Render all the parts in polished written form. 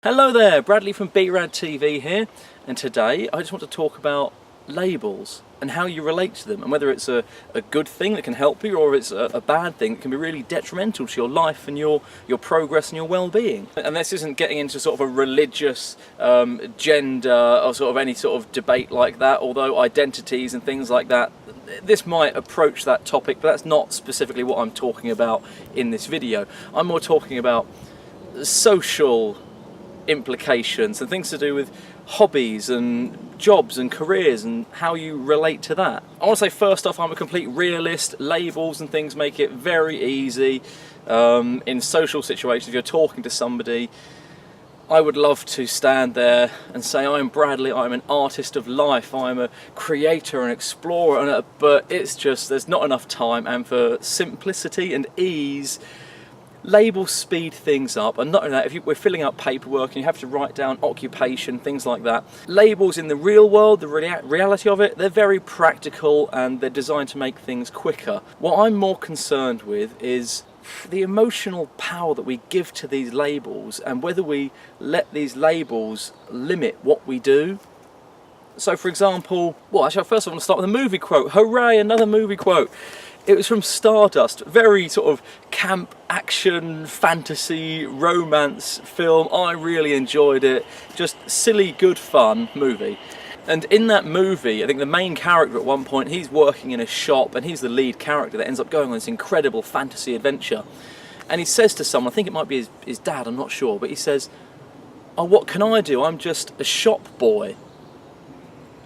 Hello there, Bradley from B-Rad TV here, and today I just want to talk about labels and how you relate to them, and whether it's a good thing that can help you or it's a bad thing that can be really detrimental to your life and your progress and your well-being. And this isn't getting into sort of a religious gender or sort of any sort of debate like that, although identities and things like that, this might approach that topic, but that's not specifically what I'm talking about in this video. I'm more talking about social implications and things to do with hobbies and jobs and careers and how you relate to that. I want to say first off, I'm a complete realist. Labels and things make it very easy in social situations. If you're talking to somebody, I would love to stand there and say, I'm Bradley, I'm an artist of life, I'm a creator and explorer, but it's just, there's not enough time, and for simplicity and ease, labels speed things up. And not only that, if we're filling out paperwork and you have to write down occupation, things like that, labels in the real world, the reality of it, they're very practical and they're designed to make things quicker. What I'm more concerned with is the emotional power that we give to these labels and whether we let these labels limit what we do. So for example, well, actually first I want to start with a movie quote. Hooray, another movie quote. It was from Stardust, very sort of camp, action, fantasy, romance film. I really enjoyed it. Just silly, good fun movie. And in that movie, I think the main character at one point, he's working in a shop and he's the lead character that ends up going on this incredible fantasy adventure. And he says to someone, I think it might be his dad, I'm not sure, but he says, oh, what can I do? I'm just a shop boy.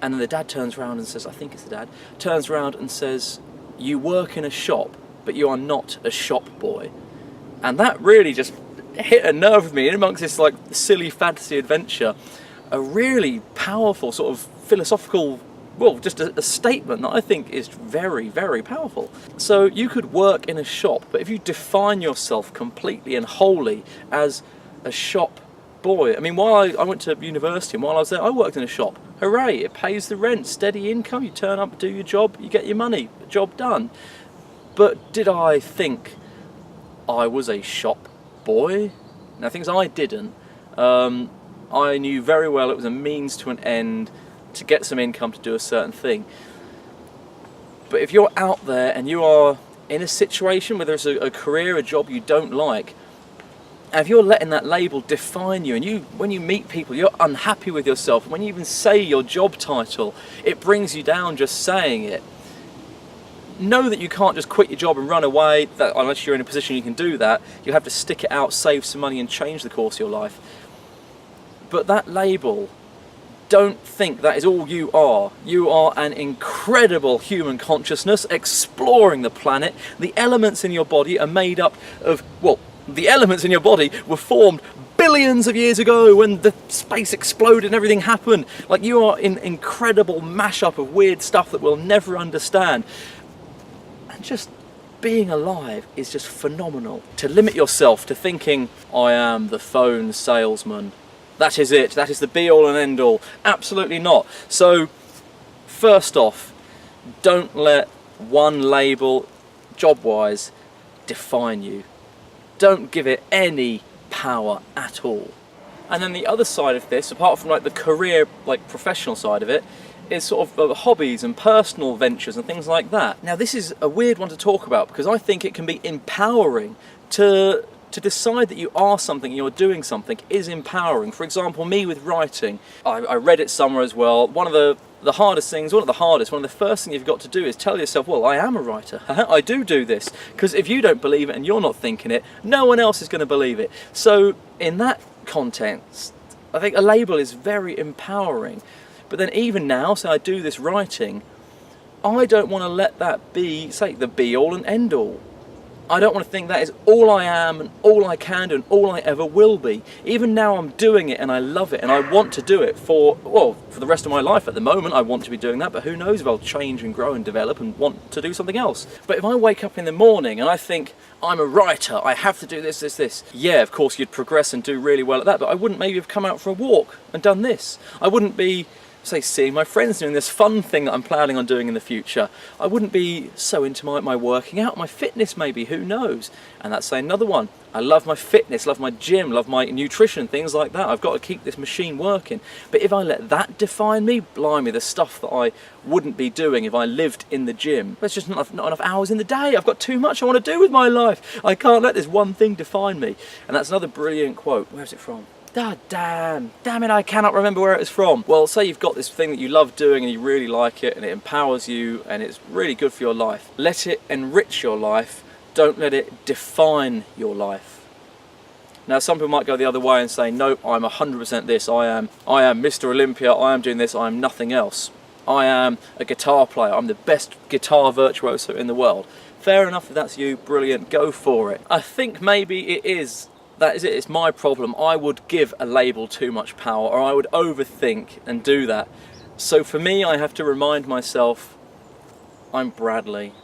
And then the dad turns around and says, I think it's the dad, turns around and says, you work in a shop, but you are not a shop boy. And that really just hit a nerve with me. In amongst this like silly fantasy adventure, a really powerful sort of philosophical, well, just a statement that I think is very, very powerful. So you could work in a shop, but if you define yourself completely and wholly as a shop boy. I mean, while I went to university and while I was there, I worked in a shop. Hooray, it pays the rent, steady income, you turn up, do your job, you get your money, job done. But did I think I was a shop boy? Now, things I didn't. I knew very well it was a means to an end to get some income to do a certain thing. But if you're out there and you are in a situation, whether it's a career, a job you don't like, and if you're letting that label define you, and when you meet people, you're unhappy with yourself, and when you even say your job title, it brings you down just saying it, know that you can't just quit your job and run away, that unless you're in a position you can do that. You'll have to stick it out, save some money, and change the course of your life. But that label, don't think that is all you are. You are an incredible human consciousness exploring the planet. The elements in your body are made up of, well, the elements in your body were formed billions of years ago when the space exploded and everything happened. Like, you are an incredible mashup of weird stuff that we'll never understand. And just being alive is just phenomenal. To limit yourself to thinking, I am the phone salesman, that is it, that is the be-all and end-all. Absolutely not. So, first off, don't let one label, job-wise, define you. Don't give it any power at all. And then the other side of this, apart from like the career, like professional side of it, is sort of hobbies and personal ventures and things like that. Now, this is a weird one to talk about because I think it can be empowering to decide that you are something, you're doing something, is empowering. For example, me with writing, I read it somewhere as well. One of the hardest things, one of the first things you've got to do is tell yourself, well, I am a writer. I do this. Because if you don't believe it and you're not thinking it, no one else is going to believe it. So in that context, I think a label is very empowering. But then even now, say I do this writing, I don't want to let that be, say, the be-all and end-all. I don't want to think that is all I am and all I can do and all I ever will be. Even now I'm doing it and I love it and I want to do it for the rest of my life. At the moment I want to be doing that, but who knows if I'll change and grow and develop and want to do something else. But if I wake up in the morning and I think, I'm a writer, I have to do this. Yeah, of course you'd progress and do really well at that, but I wouldn't maybe have come out for a walk and done this. I wouldn't be say, seeing my friends doing this fun thing that I'm planning on doing in the future. I wouldn't be so into my working out, my fitness maybe, who knows? And that's another one. I love my fitness, love my gym, love my nutrition, things like that. I've got to keep this machine working. But if I let that define me, blimey, the stuff that I wouldn't be doing if I lived in the gym. There's just not enough hours in the day. I've got too much I want to do with my life. I can't let this one thing define me. And that's another brilliant quote. Where's it from? Ah, damn it, I cannot remember where it was from. Well, say you've got this thing that you love doing and you really like it and it empowers you and it's really good for your life. Let it enrich your life, don't let it define your life. Now, some people might go the other way and say, nope, I'm 100% this, I am Mr. Olympia, I am doing this, I am nothing else. I am a guitar player, I'm the best guitar virtuoso in the world. Fair enough, if that's you, brilliant, go for it. I think maybe it is. That is it, it's my problem. I would give a label too much power, or I would overthink and do that. So for me, I have to remind myself, I'm Bradley.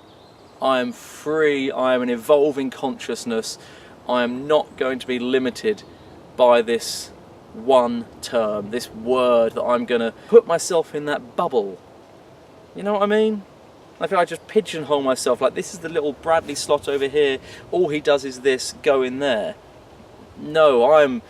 I am free, I am an evolving consciousness. I am not going to be limited by this one term, this word that I'm going to put myself in that bubble. You know what I mean? I feel I just pigeonhole myself, like this is the little Bradley slot over here, all he does is this, go in there. No, I'm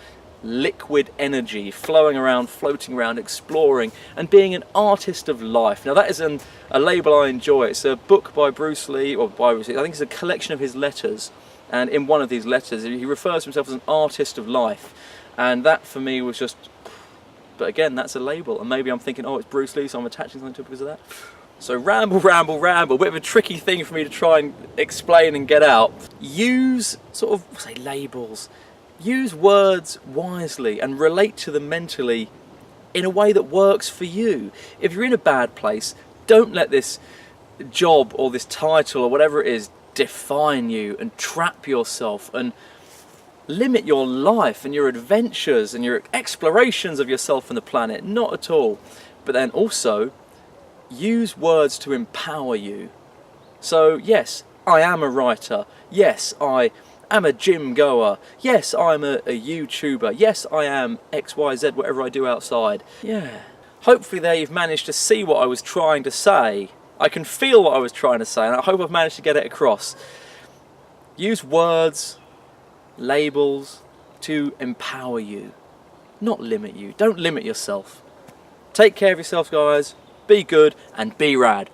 liquid energy, flowing around, floating around, exploring, and being an artist of life. Now that is a label I enjoy. It's a book by Bruce Lee, or by Bruce Lee, I think it's a collection of his letters, and in one of these letters he refers to himself as an artist of life, and that for me was just, but again, that's a label, and maybe I'm thinking, oh, it's Bruce Lee, so I'm attaching something to it because of that. So ramble, ramble, ramble, bit of a tricky thing for me to try and explain and get out. Use sort of, say, labels. Use words wisely and relate to them mentally in a way that works for you. If you're in a bad place, don't let this job or this title or whatever it is define you and trap yourself and limit your life and your adventures and your explorations of yourself and the planet. Not at all. But then also, use words to empower you. So yes, I am a writer. Yes, I am a gym goer. Yes, I'm a YouTuber. Yes, I am XYZ, whatever I do outside. Yeah. Hopefully there you've managed to see what I was trying to say. I can feel what I was trying to say, and I hope I've managed to get it across. Use words, labels, to empower you, not limit you. Don't limit yourself. Take care of yourself, guys. Be good and be rad.